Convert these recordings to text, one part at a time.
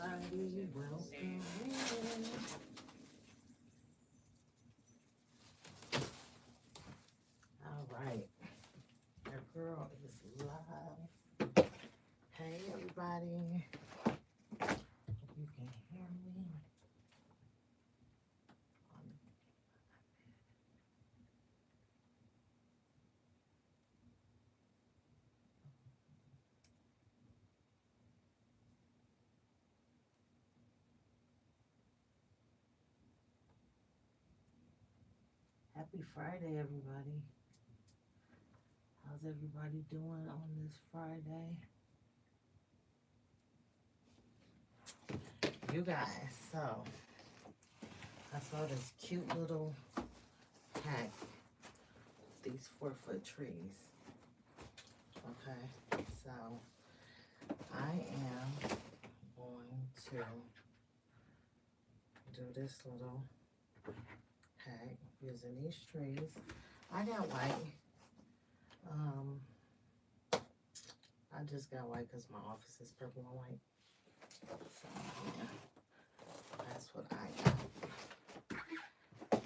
everybody. Welcome in. All right. Your girl is live. Hey, everybody. Hope you can hear me. Happy Friday, everybody. How's everybody doing on this Friday? You guys, so I saw this cute little hack, these 4-foot trees. Okay, so I am going to do this little hack using these trees. I got white. I just got white because my office is purple and white. So yeah, that's what I got.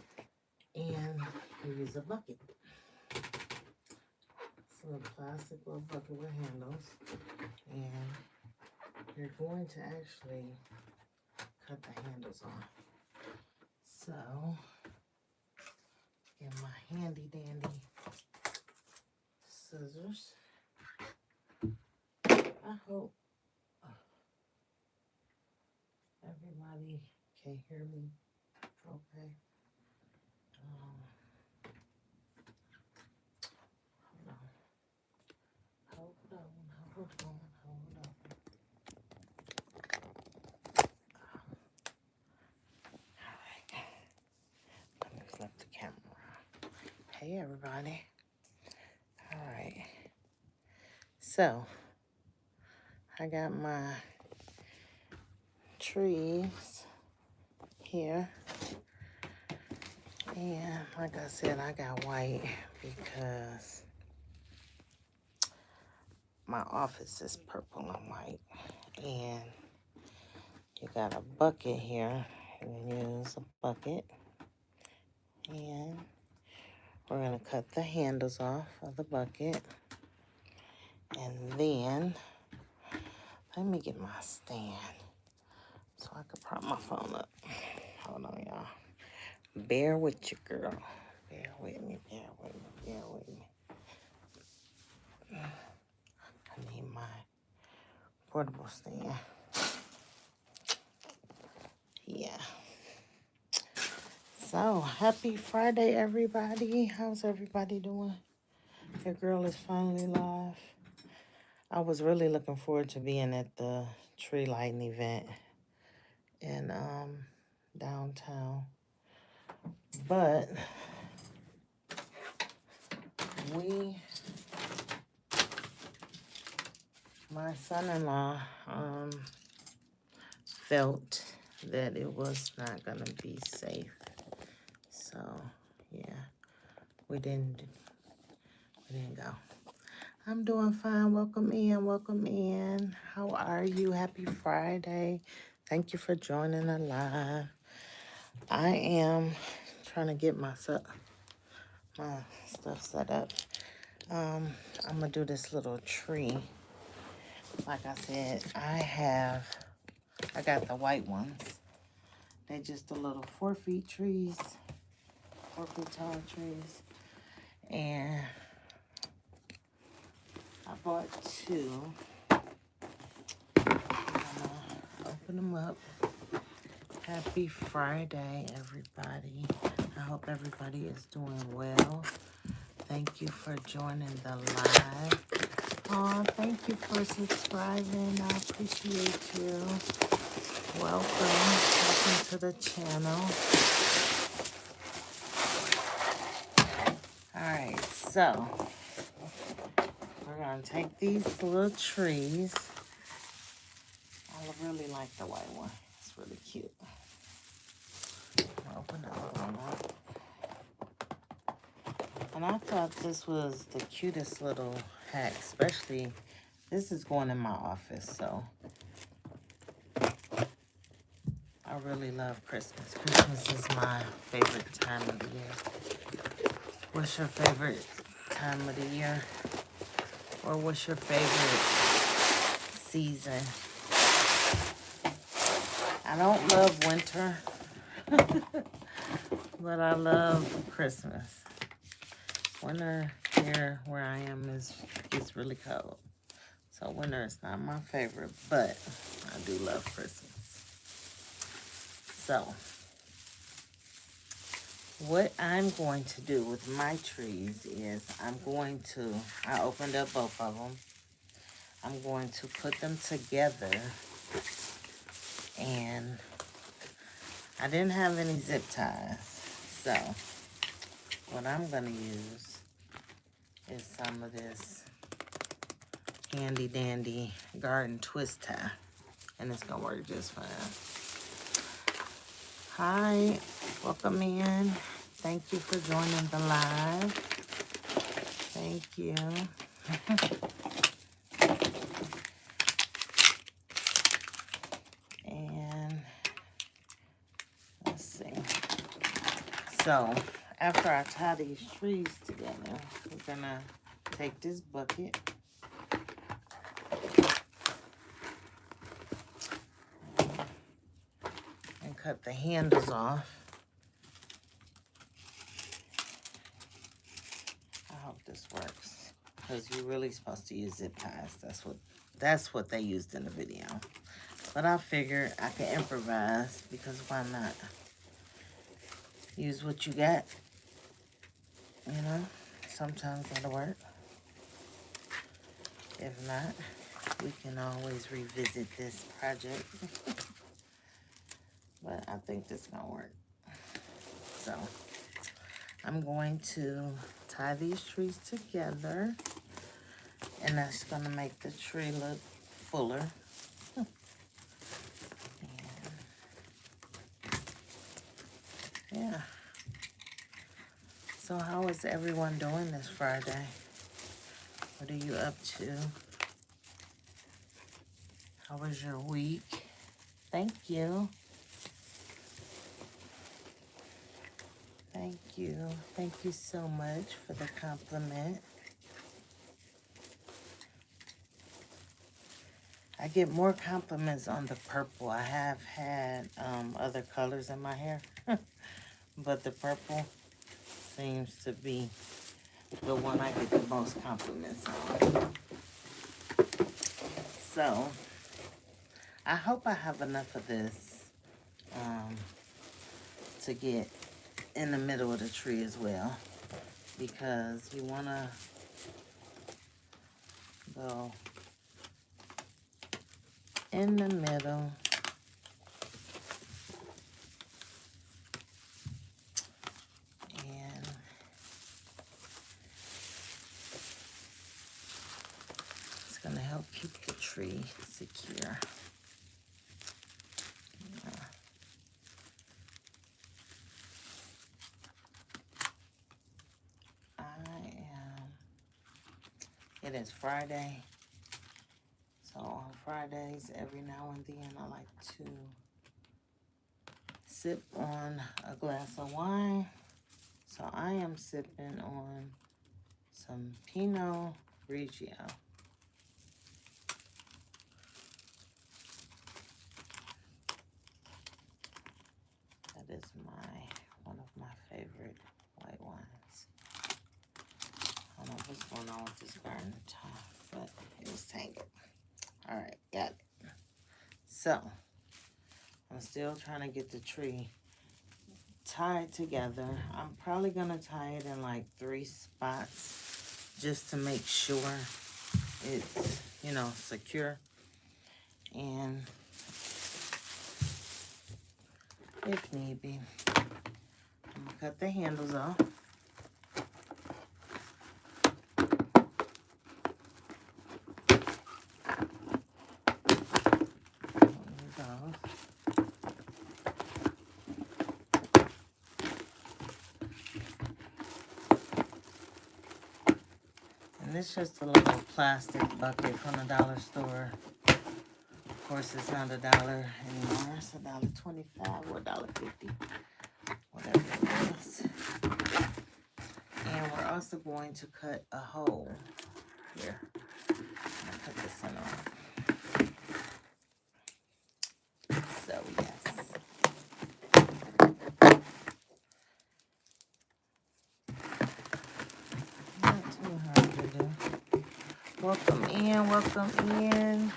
And we use a bucket. So a plastic little bucket with handles. And you're going to actually cut the handles off. So get my handy dandy scissors. I hope everybody can hear me okay. Hold on. All right. Let me flip the camera. Hey, everybody. All right. So, I got my trees here. And like I said, I got white because my office is purple and white. And you got a bucket here. You can use a bucket. And we're going to cut the handles off of the bucket. And then, let me get my stand so I can prop my phone up. Hold on, y'all. Bear with you, girl. Bear with me. I need my portable stand. Yeah. So, happy Friday, everybody. How's everybody doing? Your girl is finally live. I was really looking forward to being at the tree lighting event in downtown. But my son-in-law felt that it was not gonna be safe. So yeah, we didn't go. I'm doing fine. Welcome in. How are you? Happy Friday. Thank you for joining the live. I am trying to get my stuff set up. I'm gonna do this little tree. Like I said, I got the white ones. They're just the little 4 feet trees, 4 feet tall trees. And I bought 2. I'm gonna open them up. Happy Friday, everybody. I hope everybody is doing well. Thank you for joining the live. Oh, thank you for subscribing. I appreciate you. Welcome to the channel. All right, so we're gonna take these little trees. I really like the white one. It's really cute. Open the other one up. And I thought this was the cutest little hack, especially this is going in my office, so I really love Christmas. Christmas is my favorite time of the year. What's your favorite time of the year? Or what's your favorite season? I don't love winter, but I love Christmas. Winter here where I am it's really cold. So winter is not my favorite, but I do love Christmas. So what I'm going to do with my trees is I opened up both of them. I'm going to put them together, and I didn't have any zip ties. So what I'm going to use is some of this handy dandy garden twist tie, and it's going to work just fine. Hi, welcome in. Thank you for joining the live. Thank you. And let's see. So after I tie these trees together, we're gonna take this bucket and cut the handles off. I hope this works, because you're really supposed to use zip ties. That's what they used in the video. But I figured I could improvise, because why not? Use what you got. You know, sometimes that'll work. If not, we can always revisit this project. But I think this is gonna work. So I'm going to tie these trees together, and that's gonna make the tree look fuller. Yeah. So how is everyone doing this Friday? What are you up to? How was your week? Thank you. Thank you. Thank you so much for the compliment. I get more compliments on the purple. I have had other colors in my hair, but the purple seems to be the one I get the most compliments on. So I hope I have enough of this to get in the middle of the tree as well, because you want to go in the middle and it's going to help keep the tree secure. It is Friday, so on Fridays, every now and then, I like to sip on a glass of wine. So I am sipping on some Pinot Grigio. That is one of my favorite white wines. I don't know what's going on with this garden top, but it was tangled. All right, got it. So I'm still trying to get the tree tied together. I'm probably gonna tie it in like 3 spots just to make sure it's, you know, secure. And if need be, I'm gonna cut the handles off. And it's just a little plastic bucket from the dollar store. course, it's not $1 anymore. It's $1.25 or $1.50, whatever it was. And we're also going to cut a hole here. I'll cut the center off. So, yes. Not too hard to do. Welcome in, welcome in.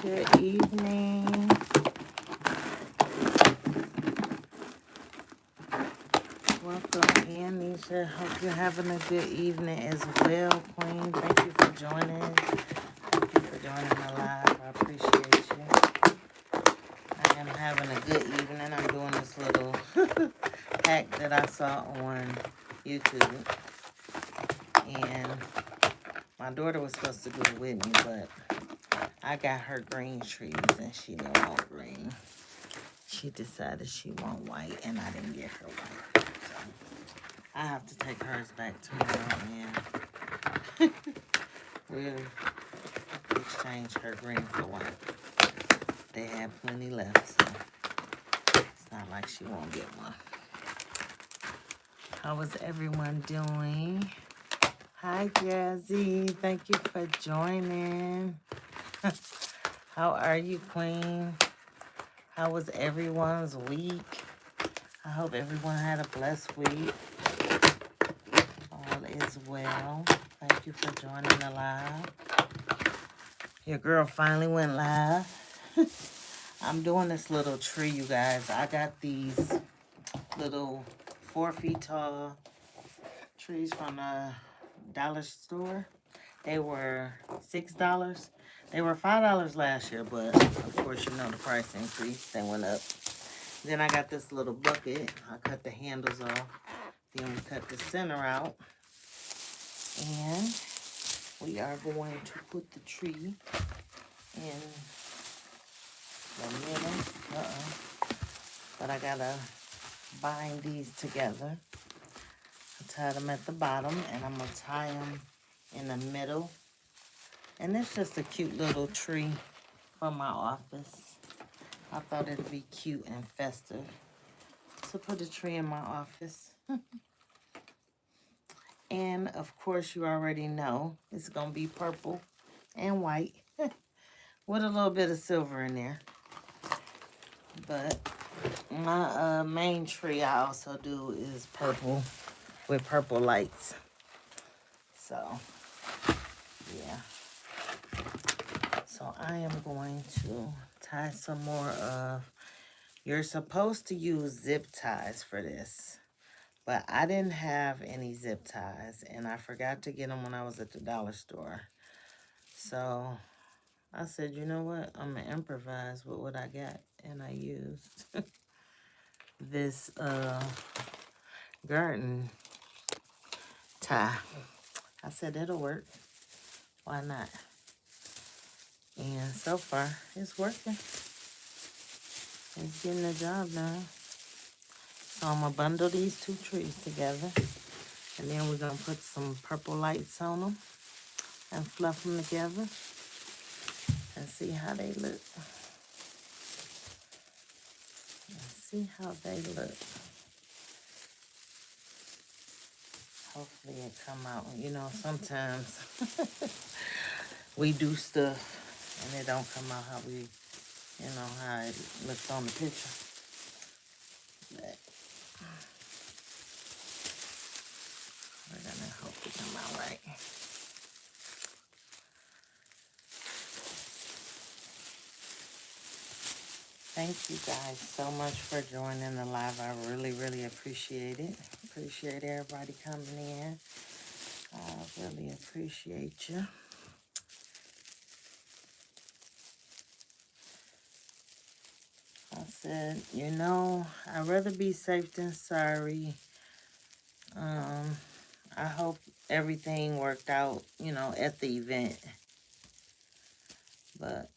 Good evening. Welcome in, Nisha. Hope you're having a good evening as well, Queen. Thank you for joining. Thank you for joining my live. I appreciate you. I am having a good evening. I'm doing this little hack that I saw on YouTube. And my daughter was supposed to do it with me, but I got her green trees and she didn't want green. She decided she want white and I didn't get her white. So I have to take hers back tomorrow and we'll exchange her green for white. They have plenty left, so it's not like she won't get one. How is everyone doing? Hi, Jazzy. Thank you for joining. How are you, Queen? How was everyone's week? I hope everyone had a blessed week. All is well. Thank you for joining the live. Your girl finally went live. I'm doing this little tree, you guys. I got these little 4 feet tall trees from the dollar store. They were $6. They were $5 last year, but of course, you know the price increased. They went up. Then I got this little bucket. I cut the handles off. Then we cut the center out. And we are going to put the tree in the middle. But I gotta bind these together. I tied them at the bottom, and I'm gonna tie them in the middle. And it's just a cute little tree from my office. I thought it'd be cute and festive to put a tree in my office. And of course, you already know it's gonna be purple and white with a little bit of silver in there. But my main tree I also do is purple with purple lights. So, yeah. So I am going to tie some more of, you're supposed to use zip ties for this. But I didn't have any zip ties, and I forgot to get them when I was at the dollar store. So I said, you know what? I'm going to improvise with what I got. And I used this garden tie. I said, it'll work. Why not? And so far, it's working. It's getting the job done. So I'm going to bundle these 2 trees together. And then we're going to put some purple lights on them and fluff them together and see how they look. See how they look. Hopefully it come out. You know, sometimes we do stuff and it don't come out how we, you know, how it looks on the picture. But we're gonna hope it come out right. Thank you guys so much for joining the live. I really, really appreciate it. Appreciate everybody coming in. I really appreciate you. I said, you know, I'd rather be safe than sorry. I hope everything worked out, you know, at the event. But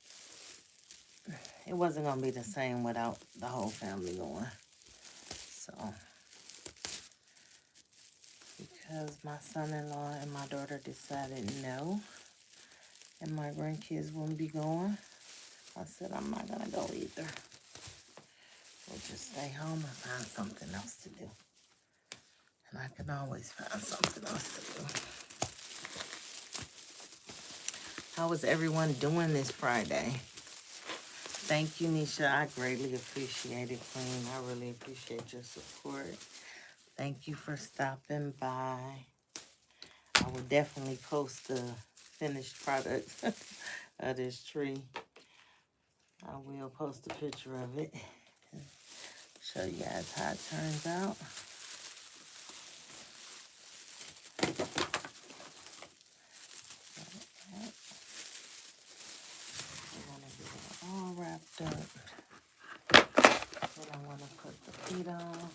it wasn't going to be the same without the whole family going. So, because my son-in-law and my daughter decided no, and my grandkids wouldn't be going. I said I'm not gonna go either. We'll just stay home and find something else to do. And I can always find something else to do. How is everyone doing this Friday? Thank you, Nisha. I greatly appreciate it, Queen. I really appreciate your support. Thank you for stopping by. I will definitely post the finished product of this tree. I will post a picture of it and show you guys how it turns out. I want to get it all wrapped up. Then I want to put the feet on.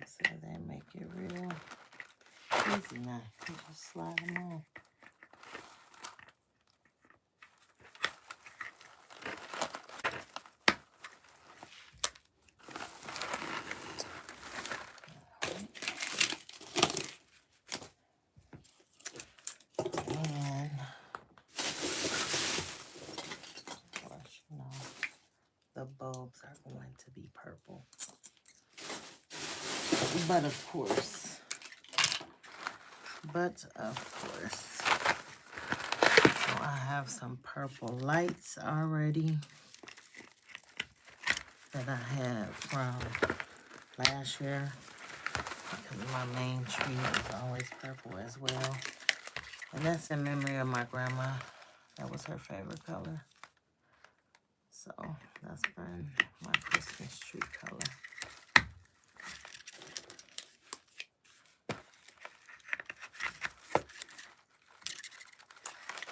So they make it real easy now. You just slide them on. And of course, you know, the bulbs are going to be purple. But of course, so I have some purple lights already that I had from last year, because my main tree is always purple as well. And that's in memory of my grandma. That was her favorite color. So that's been my Christmas tree color.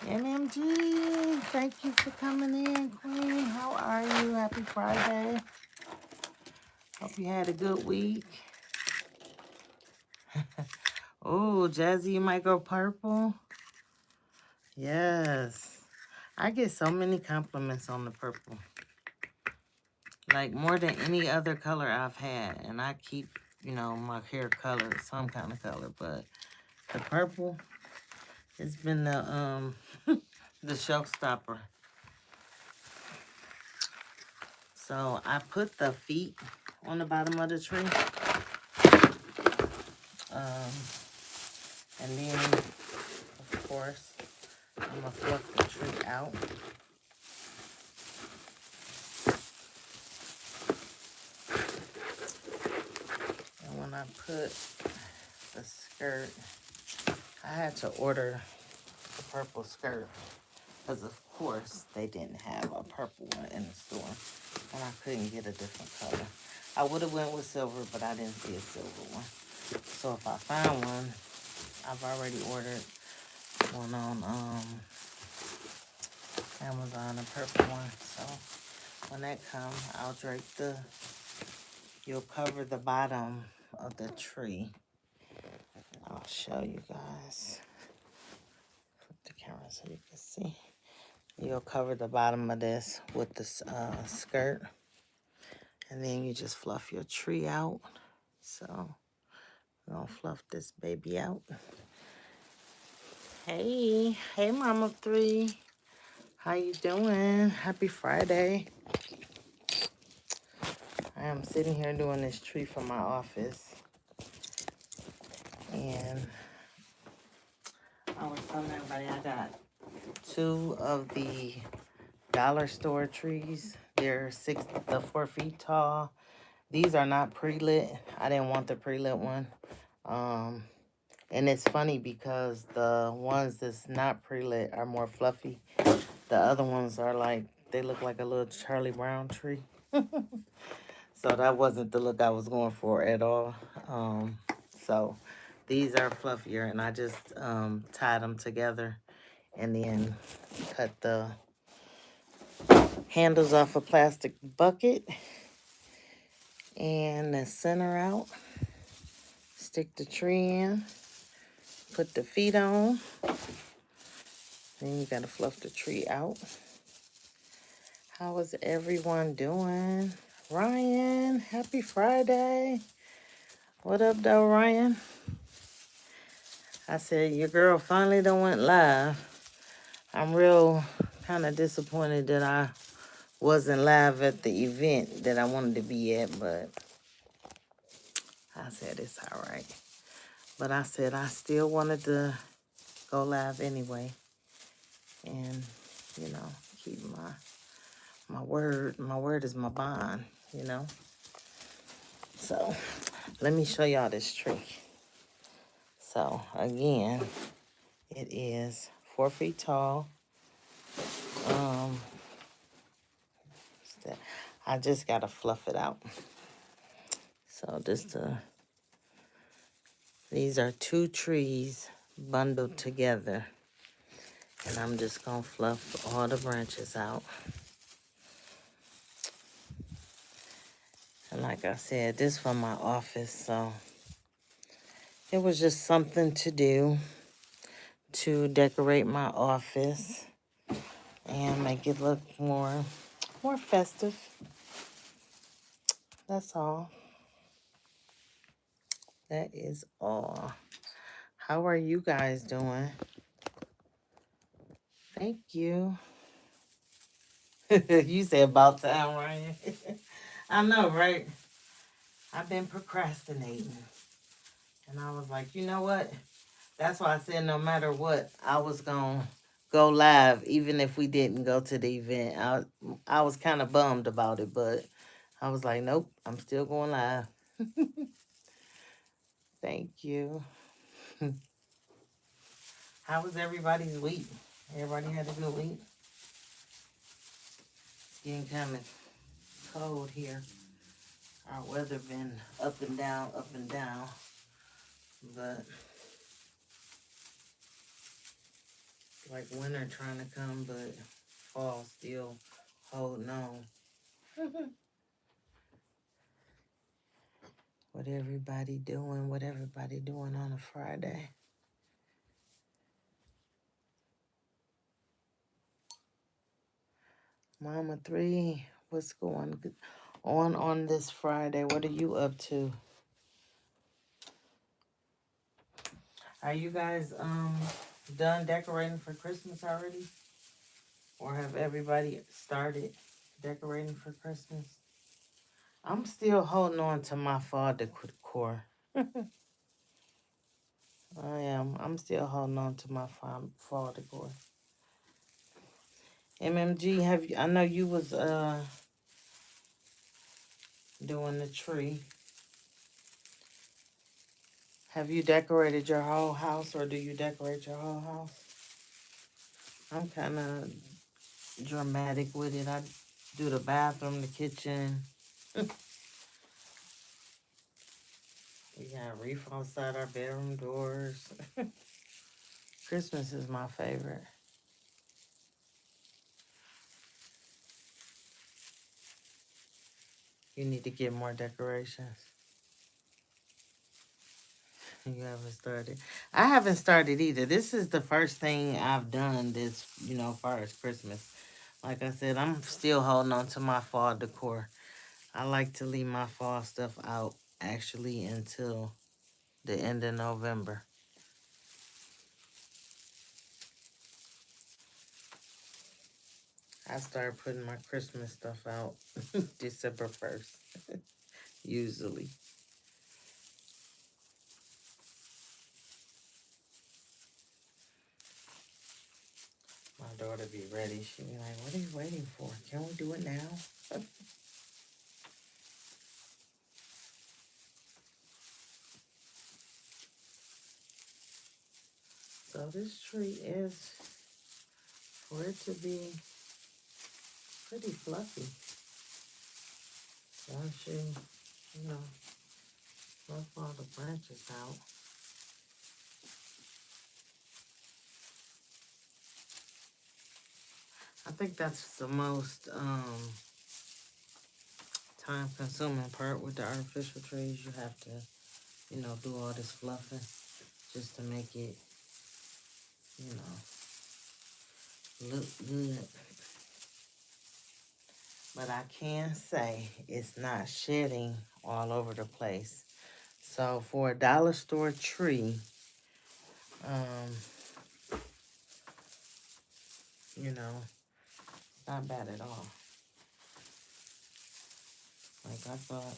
MMG, thank you for coming in, Queen. How are you? Happy Friday. Hope you had a good week. Oh, Jazzy, you might go purple. Yes. I get so many compliments on the purple. Like more than any other color I've had. And I keep, you know, my hair colored, some kind of color. But the purple has been the the showstopper. So I put the feet on the bottom of the tree. And then, of course, I'm going to fluff the tree out. And when I put the skirt, I had to order a purple skirt. Because, of course, they didn't have a purple one in the store. And I couldn't get a different color. I would have went with silver, but I didn't see a silver one. So if I find one, I've already ordered one on Amazon, a purple one. So when that comes, I'll drape you'll cover the bottom of the tree. I'll show you guys. Flip the camera so you can see. You'll cover the bottom of this with the skirt. And then you just fluff your tree out. So we're gonna fluff this baby out. Hey Mama 3. How you doing? Happy Friday. I am sitting here doing this tree for my office. And I was telling everybody I got 2 of the dollar store trees. They're 4 feet tall. These are not pre-lit. I didn't want the pre-lit one. And it's funny because the ones that's not pre-lit are more fluffy. The other ones are like, they look like a little Charlie Brown tree. So that wasn't the look I was going for at all. So these are fluffier, and I just tied them together and then cut the handles off a plastic bucket and the center out. Stick the tree in, put the feet on, Then you gotta fluff the tree out. How is everyone doing? Ryan, happy Friday. What up, though, Ryan? I said, your girl finally done went live. I'm real kind of disappointed that I wasn't live at the event that I wanted to be at, but I said it's all right. But I said I still wanted to go live anyway and, you know, keep my word. My word is my bond, you know. So let me show y'all this tree. So again, it is 4 feet tall. I just gotta fluff it out. So these are 2 trees bundled together, and I'm just gonna fluff all the branches out. And like I said, this from my office, so it was just something to do to decorate my office and make it look more festive. That's all. That is all. How are you guys doing? Thank you. You say about time, Ryan. I know, right? I've been procrastinating. And I was like, you know what? That's why I said no matter what, I was going to go live, even if we didn't go to the event. I was kind of bummed about it, but I was like, nope, I'm still going live. Thank you. How was everybody's week? Everybody had a good week? It's getting kind of cold here. Our weather been up and down, but like winter trying to come, but fall still holding on. What everybody doing? What everybody doing on a Friday? Mama 3, what's going on this Friday? What are you up to? Are you guys done decorating for Christmas already? Or have everybody started decorating for Christmas? I'm still holding on to my fall decor. I am. I'm still holding on to my fall decor. MMG, have you? I know you was doing the tree. Have you decorated your whole house, or do you decorate your whole house? I'm kind of dramatic with it. I do the bathroom, the kitchen. We got wreath outside our bedroom doors. Christmas is my favorite. You need to get more decorations. You haven't started. I haven't started either. This is the first thing I've done this, as far as Christmas. Like I said, I'm still holding on to my fall decor. I like to leave my fall stuff out actually until the end of November. I start putting my Christmas stuff out December 1st, usually. My daughter be ready. She be like, what are you waiting for? Can we do it now? So this tree is, for it to be pretty fluffy. Once you fluff all the branches out. I think that's the most time consuming part with the artificial trees. You have to, do all this fluffing just to make it, you know, look good. But I can say it's not shedding all over the place. So for a dollar store tree, you know, it's not bad at all. Like I thought,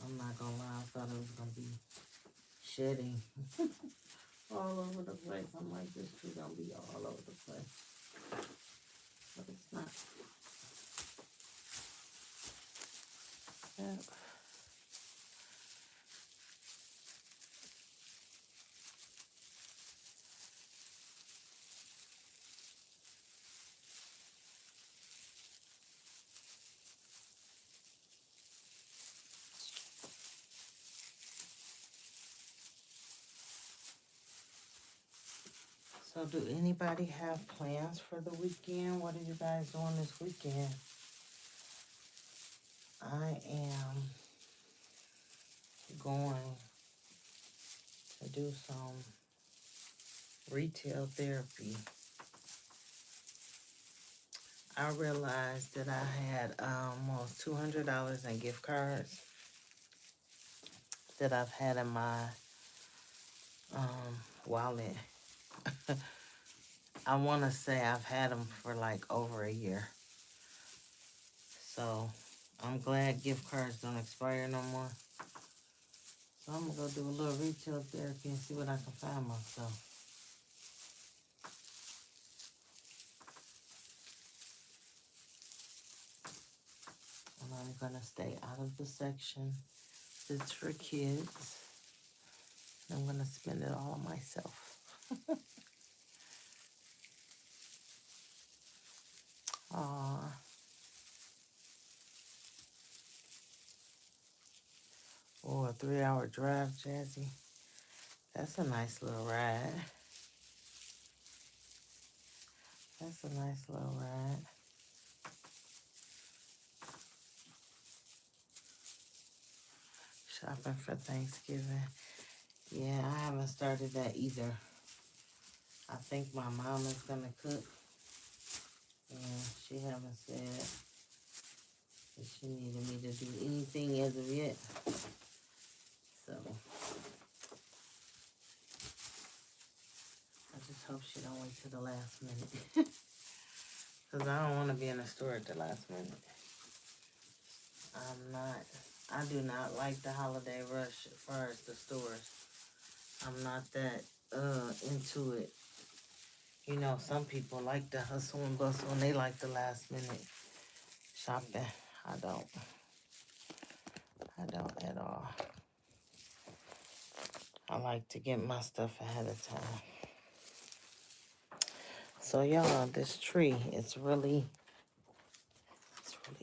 I'm not gonna lie, I thought it was gonna be shedding all over the place. I'm like, this tree gonna be all over the place. But it's not. Yeah. So do anybody have plans for the weekend? What are you guys doing this weekend? I am going to do some retail therapy. I realized that I had almost $200 in gift cards that I've had in my wallet. I want to say I've had them for like over a year. So I'm glad gift cards don't expire no more. So I'm going to go do a little retail therapy and see what I can find myself. And I'm going to stay out of the section that's for kids. I'm going to spend it all on myself. Aww. Oh, a 3-hour drive, Jazzy. That's a nice little ride. That's a nice little ride. Shopping for Thanksgiving. Yeah, I haven't started that either. I think my mom is going to cook. And she haven't said that she needed me to do anything as of yet. So, I just hope she don't wait till the last minute. Because I don't want to be in the store at the last minute. I do not like the holiday rush as far as the stores. I'm not that into it. You know, some people like the hustle and bustle and they like the last minute shopping. I don't. I don't at all. I like to get my stuff ahead of time. So y'all, this tree, it's really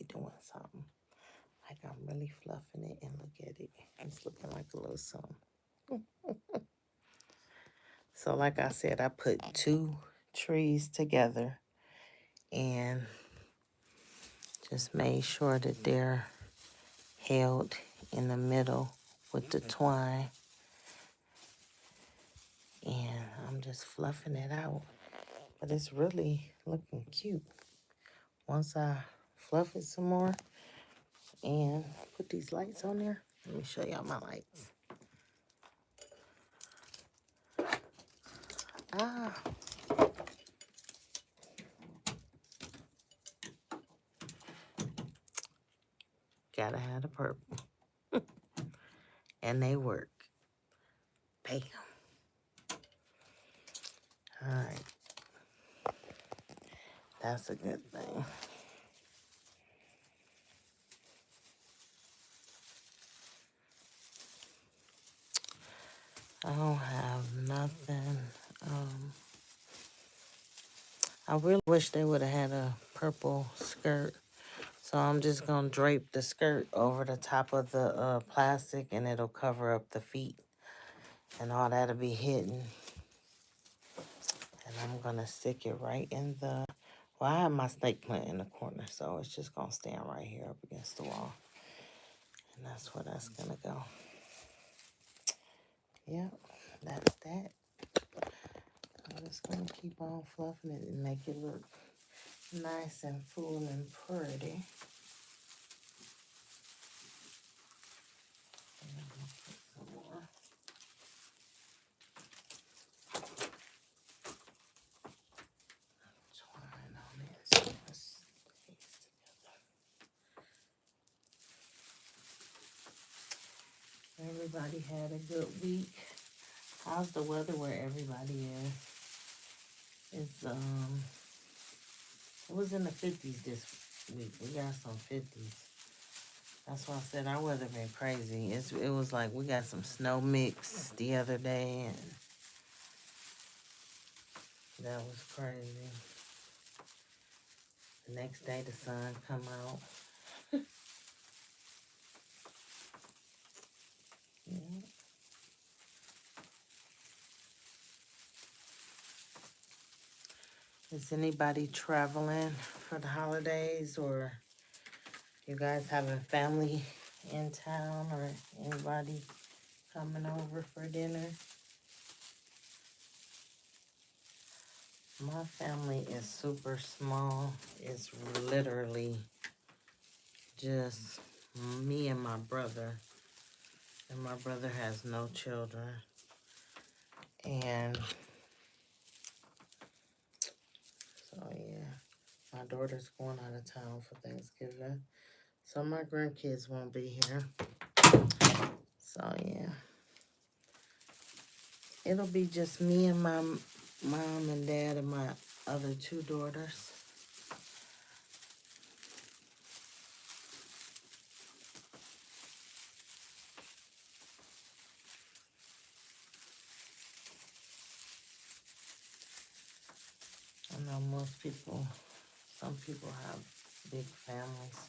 doing something. Like I'm really fluffing it and look at it. It's looking like a little something. So like I said, I put 2 trees together and just made sure that they're held in the middle with the twine. And I'm just fluffing it out. But it's really looking cute. Once I fluff it some more and put these lights on there, let me show y'all my lights. Ah. Gotta have the purple. And they work. Bam. Alright. That's a good thing. I don't have nothing. I really wish they would have had a purple skirt. So I'm just going to drape the skirt over the top of the plastic and it'll cover up the feet. And all that'll be hidden. And I'm going to stick it right in the... Well, I have my snake plant in the corner, so it's just going to stand right here up against the wall. And that's where that's going to go. Yep, that's that. I'm just going to keep on fluffing it and make it look nice and full and pretty. And I'm gonna put some more twine on it so it stays together. Everybody had a good week. How's the weather where everybody is? It's it was in the 50s this week. We got some 50s. That's why I said our weather been crazy. It was like we got some snow mix the other day, and that was crazy. The next day the sun come out. Yeah. Is anybody traveling for the holidays, or you guys having family in town, or anybody coming over for dinner? My family is super small. It's literally just me and my brother. And my brother has no children. And so, yeah, my daughter's going out of town for Thanksgiving. So my grandkids won't be here. So, yeah. It'll be just me and my mom and dad and my other two daughters. I know some people have big families.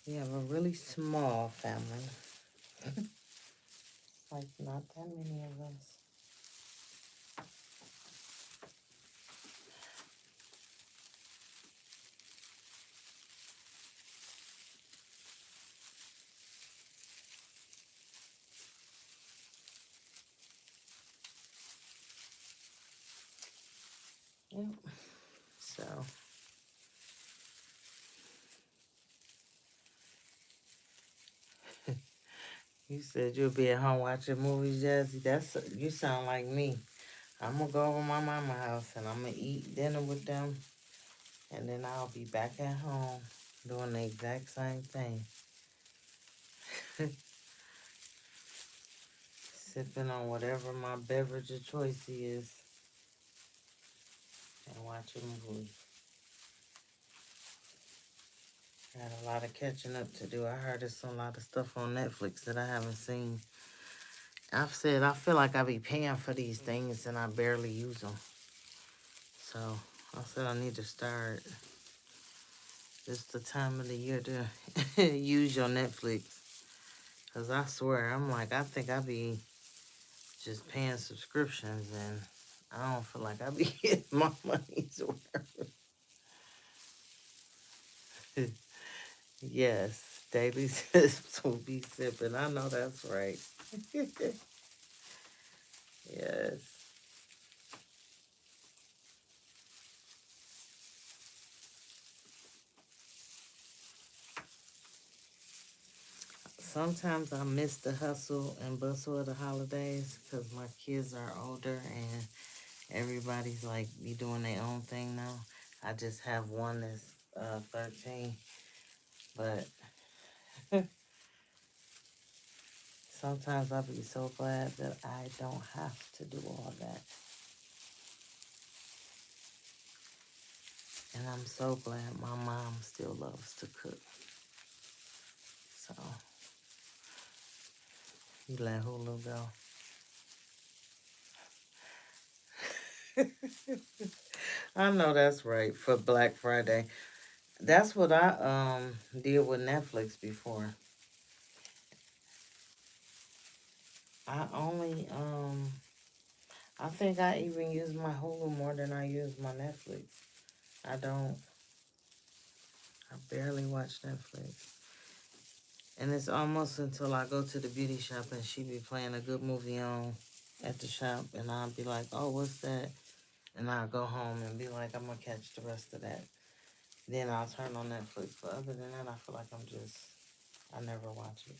We have a really small family. Like not that many of us. Yep. So you said you'll be at home watching movies, Jazzy. You sound like me. I'm gonna go over my mama's house and I'm gonna eat dinner with them, and then I'll be back at home doing the exact same thing. Sipping on whatever my beverage of choice is and watching a movie. Got a lot of catching up to do. I heard there's a lot of stuff on Netflix that I haven't seen. I've said I feel like I be paying for these things and I barely use them. So I said I need to start. It's the time of the year to use your Netflix. Because I swear, I think I be just paying subscriptions and I don't feel like I be getting my money's worth. Yes, daily sips will be sipping. I know that's right. Yes. Sometimes I miss the hustle and bustle of the holidays because my kids are older and everybody's like be doing their own thing now. I just have one that's 13, but sometimes I'll be so glad that I don't have to do all that. And I'm so glad my mom still loves to cook. So, you let Hulu go. I know that's right for Black Friday. That's what I did with Netflix before. I only I think I even use my Hulu more than I use my Netflix. I don't I barely watch Netflix. And it's almost until I go to the beauty shop and she be playing a good movie on at the shop and I'll be like, oh, what's that? And I'll go home and be like, I'm gonna catch the rest of that. Then I'll turn on Netflix. But other than that, I feel like I never watch it.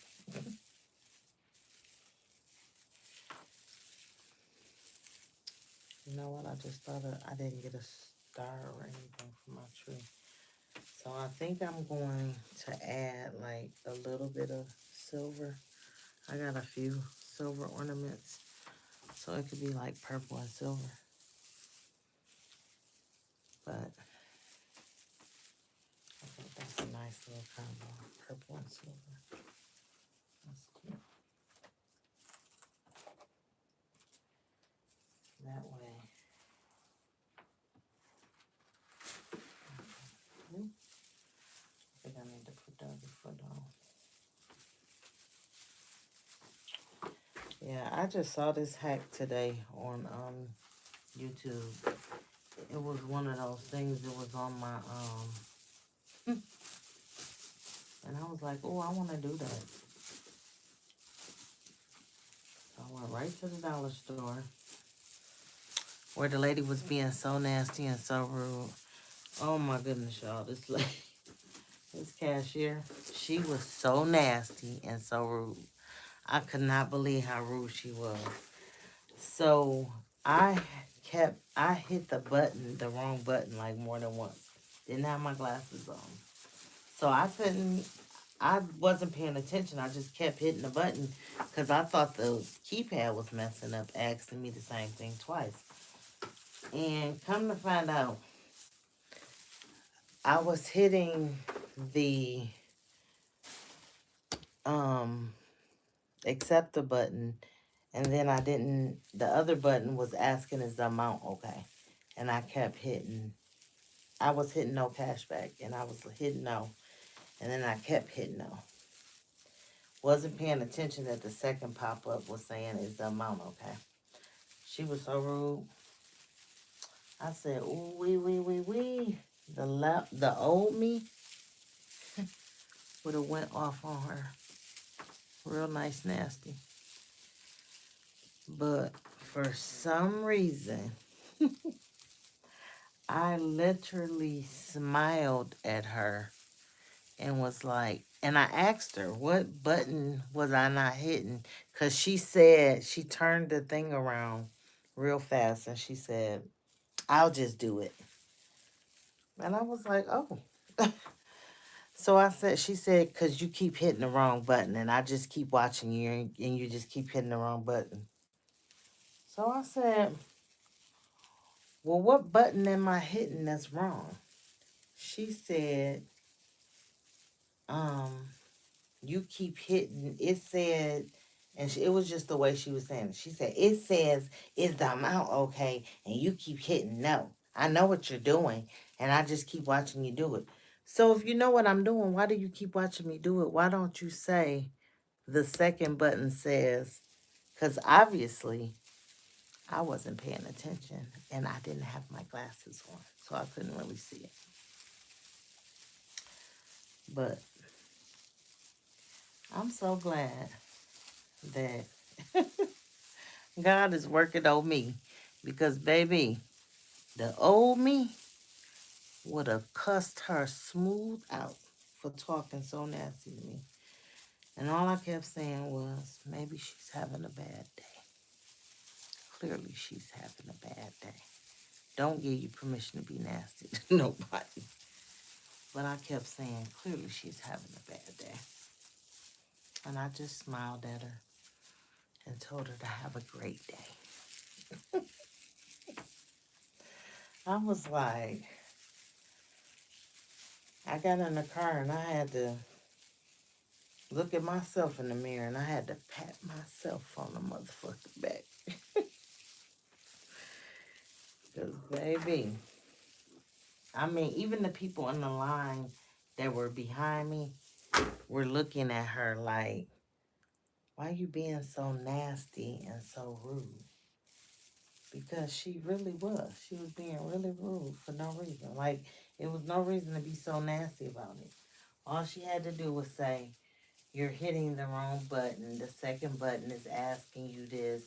You know what? I just thought I didn't get a star or anything for my tree. So I think I'm going to add like a little bit of silver. I got a few silver ornaments. So it could be like purple and silver. But I think that's a nice little combo. Purple and silver. That's cute. That way. I think I need to put the other foot on. Yeah, I just saw this hack today on YouTube. It was one of those things that was on my and I was like, oh, I want to do that. So I went right to the dollar store where the lady was being so nasty and so rude. Oh my goodness, y'all. This lady, this cashier, she was so nasty and so rude. I could not believe how rude she was. So I hit the wrong button like more than once. Didn't have my glasses on. So I wasn't paying attention. I just kept hitting the button because I thought the keypad was messing up, asking me the same thing twice. And come to find out, I was hitting the um accept the button, and then the other button was asking is the amount okay? And I was hitting no cashback, and I was hitting no, and then I kept hitting no. Wasn't paying attention that the second pop-up was saying is the amount okay? She was so rude. I said, ooh, wee. The old me would have went off on her. Real nice, nasty. But for some reason, I literally smiled at her and was like, and I asked her, what button was I not hitting? Because she said, she turned the thing around real fast and she said, I'll just do it. And I was like, oh. So she said, because you keep hitting the wrong button and I just keep watching you and you just keep hitting the wrong button. So I said, well, what button am I hitting that's wrong? She said, um, you keep hitting, it said, and it was just the way she was saying it. She said, it says, is the amount okay? And you keep hitting no. I know what you're doing, and I just keep watching you do it. So if you know what I'm doing, why do you keep watching me do it? Why don't you say the second button says, because obviously I wasn't paying attention, and I didn't have my glasses on, so I couldn't really see it. But I'm so glad that God is working on me because, baby, the old me would have cussed her smooth out for talking so nasty to me. And all I kept saying was, maybe she's having a bad day. Clearly, she's having a bad day. Don't give you permission to be nasty to nobody. But I kept saying, clearly, she's having a bad day. And I just smiled at her and told her to have a great day. I was like, I got in the car and I had to look at myself in the mirror and I had to pat myself on the motherfucking back. Because, baby, I mean, even the people in the line that were behind me were looking at her like, why you being so nasty and so rude? Because she really was. She was being really rude for no reason. Like, it was no reason to be so nasty about it. All she had to do was say, you're hitting the wrong button. The second button is asking you this,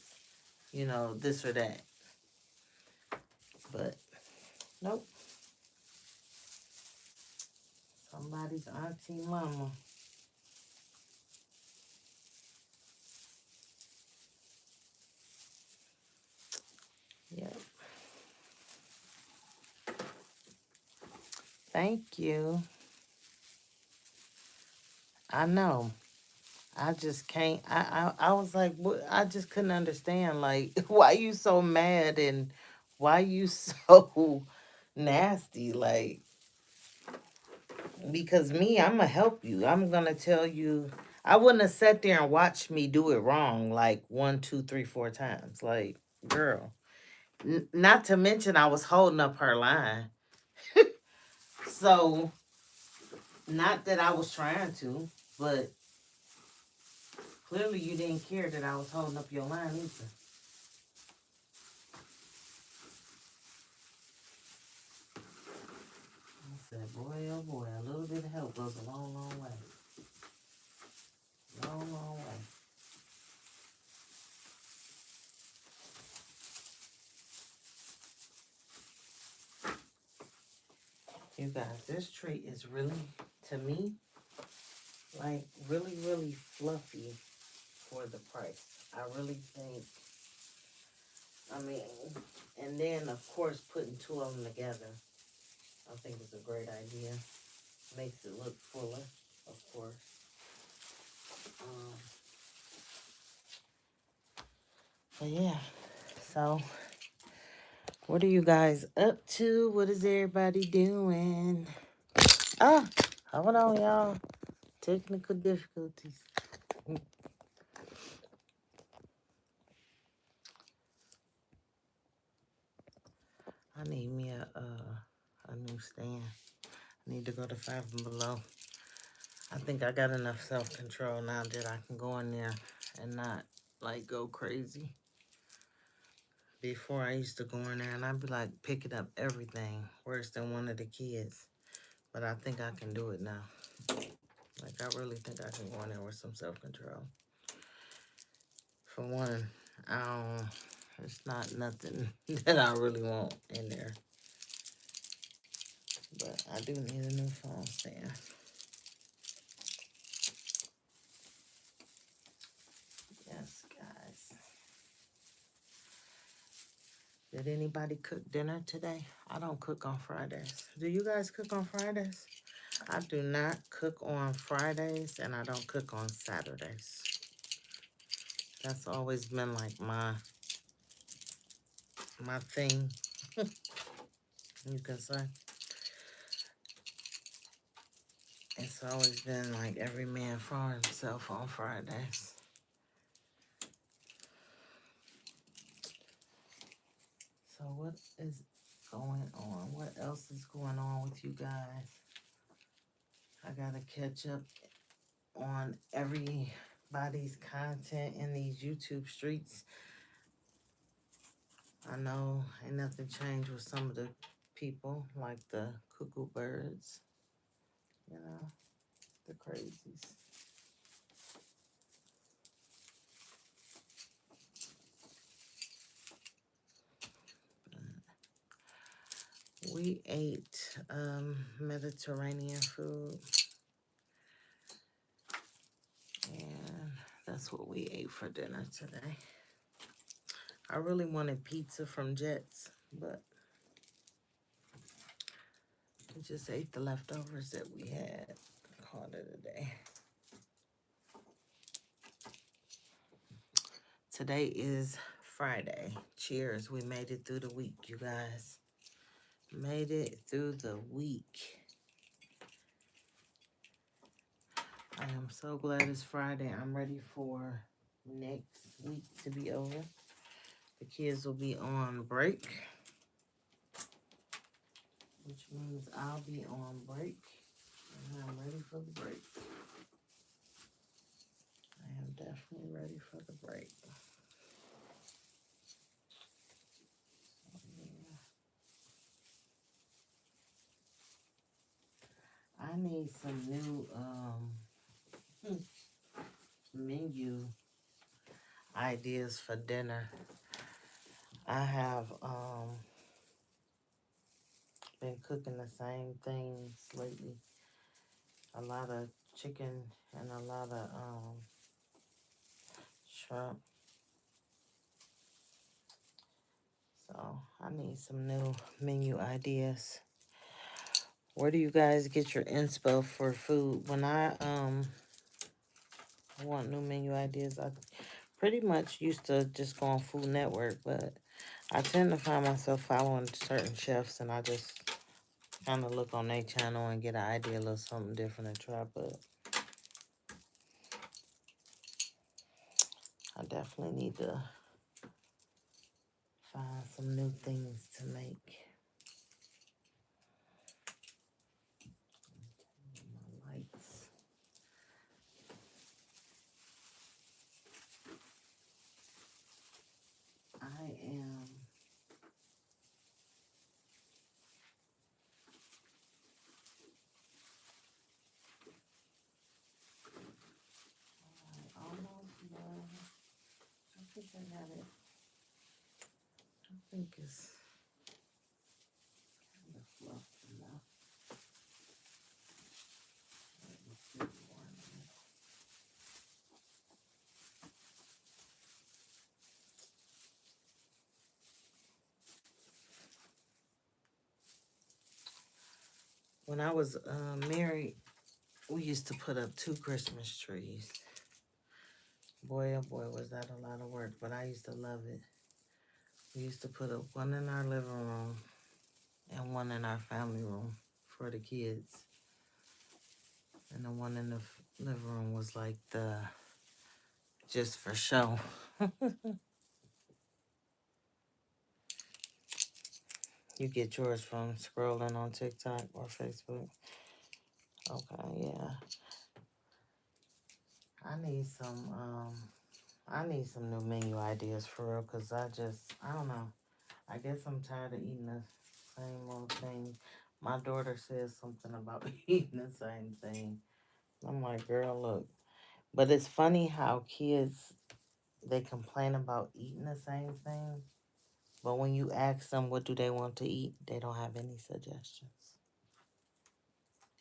this or that. But, nope. Somebody's auntie mama. Yep. Thank you. I know. I just can't. I was like, what? I just couldn't understand. Like, why you so mad and why you so nasty? Like, because me, I'm gonna help you. I'm gonna tell you. I wouldn't have sat there and watched me do it wrong like one, two, three, four times. Like, girl. Not to mention, I was holding up her line. So, not that I was trying to, but clearly you didn't care that I was holding up your line either. I said, boy, oh boy, a little bit of help goes a long, long way. Long, long way. You guys, this tree is really, to me, like really, really fluffy for the price. I really think, I mean, and then of course putting two of them together, I think is a great idea. Makes it look fuller, of course. Um, but yeah, so what are you guys up to? What is everybody doing? Ah, hold on, y'all. Technical difficulties. I need me a new stand. I need to go to Five and Below. I think I got enough self-control now that I can go in there and not like go crazy. Before I used to go in there and I'd be like picking up everything worse than one of the kids. But I think I can do it now. Like I really think I can go in there with some self-control. For one, it's not nothing that I really want in there. But I do need a new phone stand. Yes, guys. Did anybody cook dinner today? I don't cook on Fridays. Do you guys cook on Fridays? I do not cook on Fridays and I don't cook on Saturdays. That's always been like my thing, you can say. It's always been like every man for himself on Fridays. So what is going on? What else is going on with you guys? I gotta catch up on everybody's content in these YouTube streets. I know ain't nothing changed with some of the people, like the cuckoo birds, you know, the crazies. We ate Mediterranean food, and that's what we ate for dinner today. I really wanted pizza from Jets, but we just ate the leftovers that we had. Called it a day. Today is Friday. Cheers. We made it through the week, you guys. Made it through the week. I am so glad it's Friday. I'm ready for next week to be over. The kids will be on break, which means I'll be on break. And I'm ready for the break. I am definitely ready for the break. I need some new menu ideas for dinner. I have been cooking the same things lately. a lot of chicken and a lot of shrimp. So I need some new menu ideas. Where do you guys get your inspo for food? When I want new menu ideas, I pretty much used to just go on Food Network, but I tend to find myself following certain chefs, and I just kind of look on their channel and get an idea of something different to try. But I definitely need to find some new things to make. My lights. I am. Almost done. I think I got it. I think it's kind of fluffed enough. When I was married, we used to put up 2 Christmas trees. Boy, oh boy, was that a lot of work, but I used to love it. We used to put up one in our living room and one in our family room for the kids. And the one in the living room was like the just for show. You get yours from scrolling on TikTok or Facebook. Okay, yeah. I need some new menu ideas for real, cause I don't know. I guess I'm tired of eating the same old thing. My daughter says something about eating the same thing. I'm like, girl, look. But it's funny how kids, they complain about eating the same thing. But when you ask them what do they want to eat, they don't have any suggestions.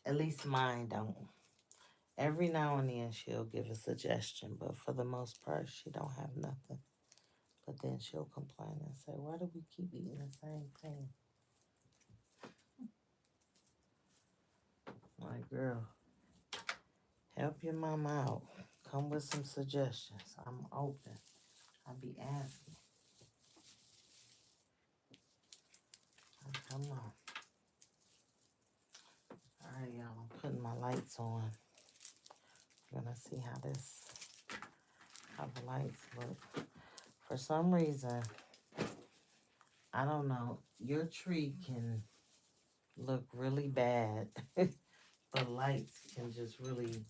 At least mine don't. Every now and then she'll give a suggestion, but for the most part, she don't have nothing. But then she'll complain and say, why do we keep eating the same thing? Like, girl, help your mama out. Come with some suggestions. I'm open. I'll be asking. Come on. All right, y'all. I'm putting my lights on. We're gonna see how the lights look. For some reason, I don't know, your tree can look really bad, but lights can just really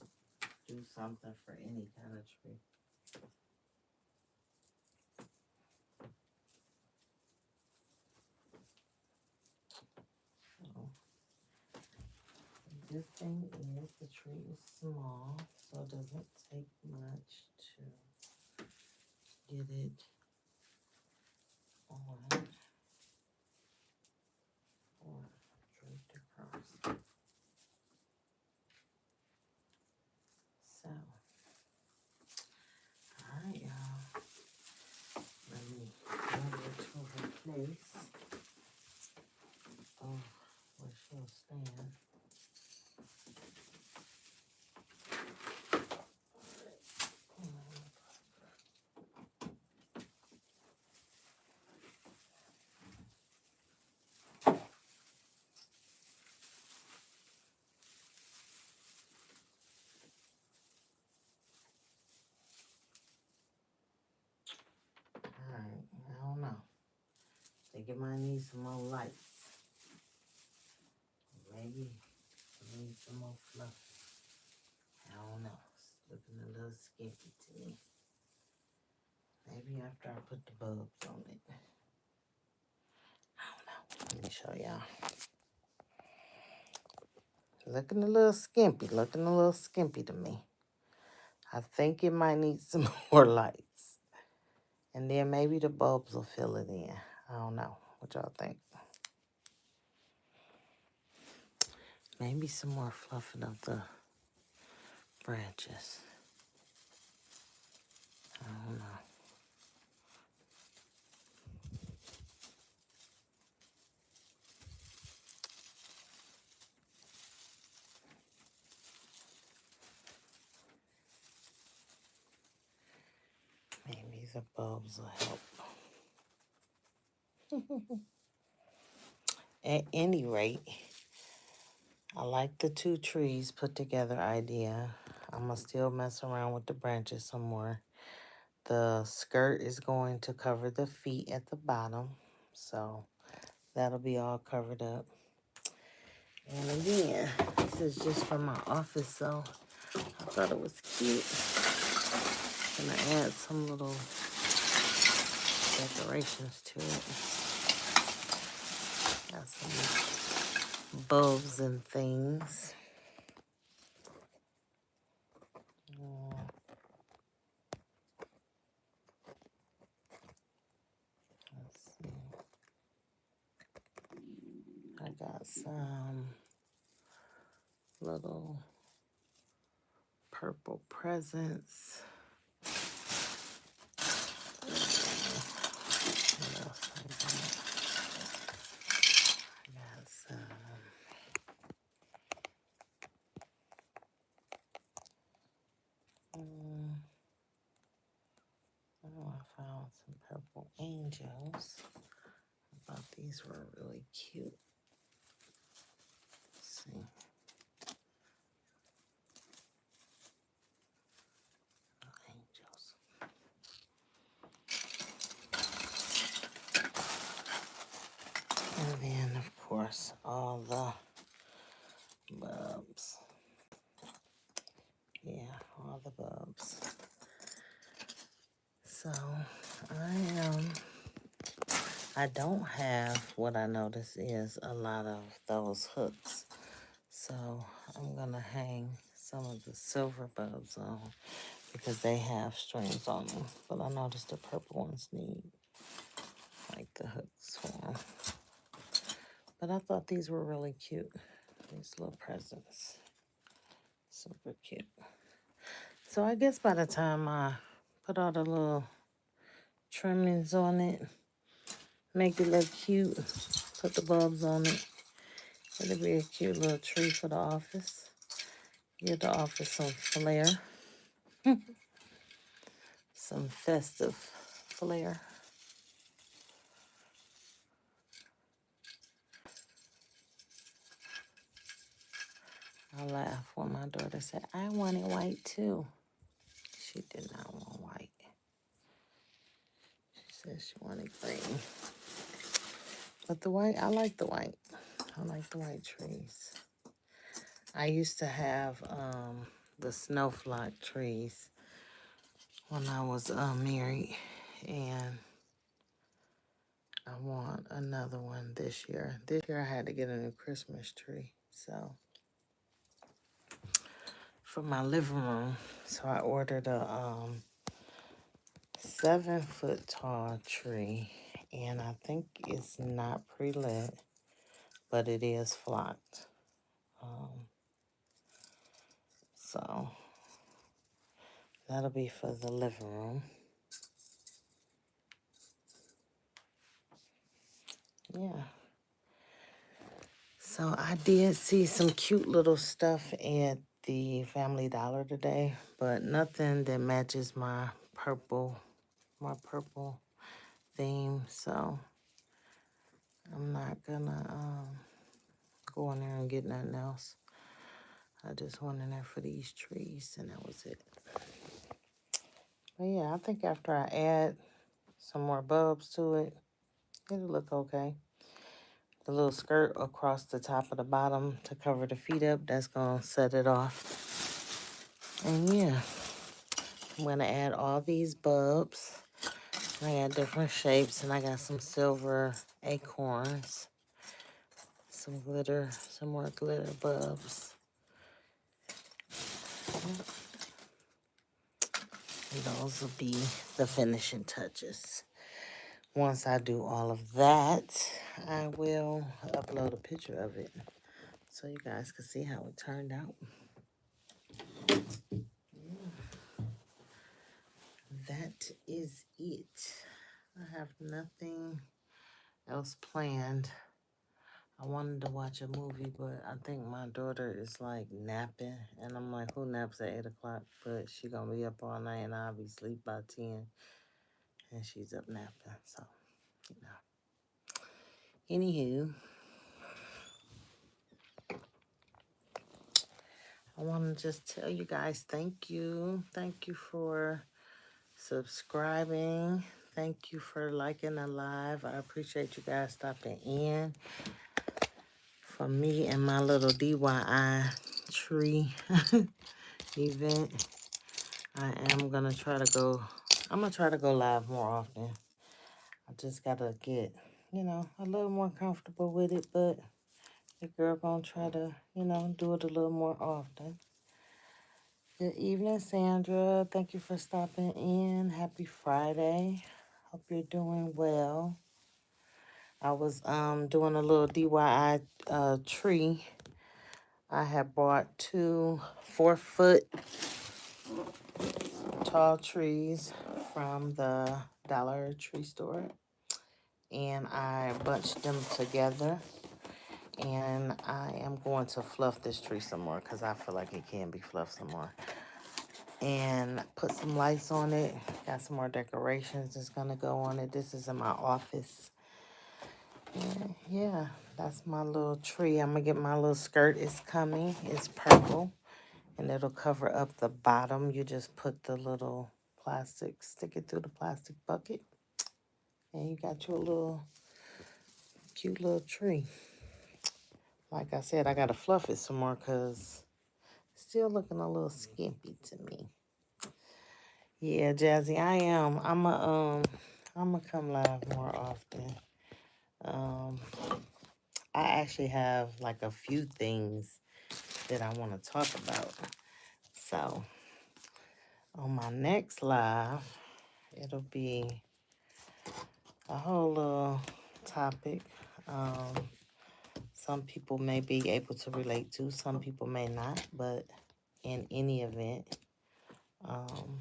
do something for any kind of tree. So, the good thing is the tree is small, so it doesn't take much to get it on or draped across. So, alright, y'all. Let me move it to her place. Oh, where she'll stand. Alright, I don't know. Think it might need some more lights. Maybe it needs some more fluff. I don't know. It's looking a little skimpy to me. Maybe after I put the bulbs on it. I don't know. Let me show y'all. Looking a little skimpy. Looking a little skimpy to me. I think it might need some more lights. And then maybe the bulbs will fill it in. I don't know. What y'all think? Maybe some more fluffing of the branches. I don't know. Maybe the bulbs will help. At any rate, I like the 2 trees put together idea. I'm going to still mess around with the branches some more. The skirt is going to cover the feet at the bottom. So that'll be all covered up. And again, this is just from my office, so I thought it was cute. Gonna add some little decorations to it. Got some bulbs and things. Let's see. I got some little purple presents. What else I got some. Oh, I found some purple angels. I thought these were really cute. Let's see. Angels. And then, of course, all the bulbs. Yeah, all the bulbs. So, I don't have what I notice is a lot of those hooks. So, I'm going to hang some of the silver bulbs on because they have strings on them. But I noticed the purple ones need like the hooks for them. But I thought these were really cute. These little presents. Super cute. So I guess by the time I put all the little trimmings on it, make it look cute, put the bulbs on it, it'll be a cute little tree for the office. Give the office some flair. Some festive flair. I laughed when my daughter said, I wanted white too. She did not want white. She said she wanted green. But the white, I like the white. I like the white trees. I used to have the snowflock trees when I was married, and I want another one this year. This year I had to get a new Christmas tree, so for my living room. So I ordered a 7-foot tall tree, and I think it's not pre-lit, but it is flocked. So that'll be for the living room. Yeah. So I did see some cute little stuff at the Family Dollar today, but nothing that matches my purple theme. So I'm not gonna go in there and get nothing else. I just went in there for these trees, and that was it. But yeah, I think after I add some more bulbs to it, it'll look okay. The little skirt across the top of the bottom to cover the feet up, that's gonna set it off. And yeah, I'm gonna add all these bulbs. I got different shapes, and I got some silver acorns, some glitter, some more glitter bulbs. And those will be the finishing touches. Once I do all of that, I will upload a picture of it so you guys can see how it turned out. That is it. I have nothing else planned. I wanted to watch a movie, but I think my daughter is like napping, and I'm like, who naps at 8 o'clock? But she gonna be up all night, and I'll be asleep by 10, and she's up napping. So, you know. Anywho, I want to just tell you guys thank you. Thank you for subscribing. Thank you for liking the live. I appreciate you guys stopping in for me and my little DIY tree event. I'm going to try to go live more often. I just got to get, a little more comfortable with it, but the girl going to try to, do it a little more often. Good evening, Sandra. Thank you for stopping in. Happy Friday. Hope you're doing well. I was doing a little DIY tree. I had bought 2 4-foot tall trees from the Dollar Tree store, and I bunched them together, and I am going to fluff this tree some more because I feel like it can be fluffed some more, and put some lights on it. Got some more decorations that's gonna go on it. This is in my office. And yeah, that's my little tree. I'm gonna get my little skirt. It's coming. It's purple, and it'll cover up the bottom. You just put the little plastic, stick it through the plastic bucket, and you got your little cute little tree. Like I said, I gotta fluff it some more because it's still looking a little skimpy to me. Yeah, Jazzy, I am. I'm gonna come live more often. Um, I actually have like a few things that I want to talk about. So on my next live, it'll be a whole little topic. Some people may be able to relate to, some people may not, but in any event, um,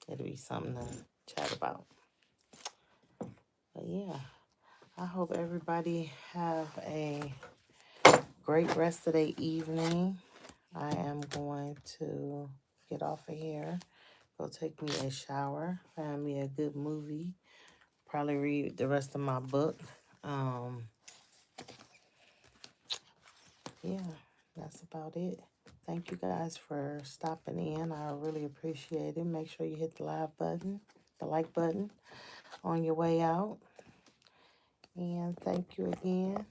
it'll be something to chat about. But yeah, I hope everybody have a great rest of the evening. I am going to get off of here, go take me a shower, find me a good movie, probably read the rest of my book. Yeah, that's about it. Thank you guys for stopping in. I really appreciate it. Make sure you hit the like button on your way out. And thank you again.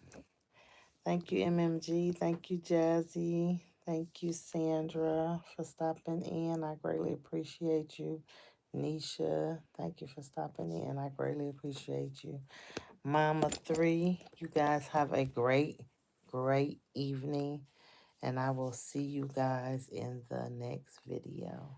Thank you, MMG. Thank you, Jazzy. Thank you, Sandra, for stopping in. I greatly appreciate you. Nisha, thank you for stopping in. I greatly appreciate you. Mama 3, you guys have a great, great evening. And I will see you guys in the next video.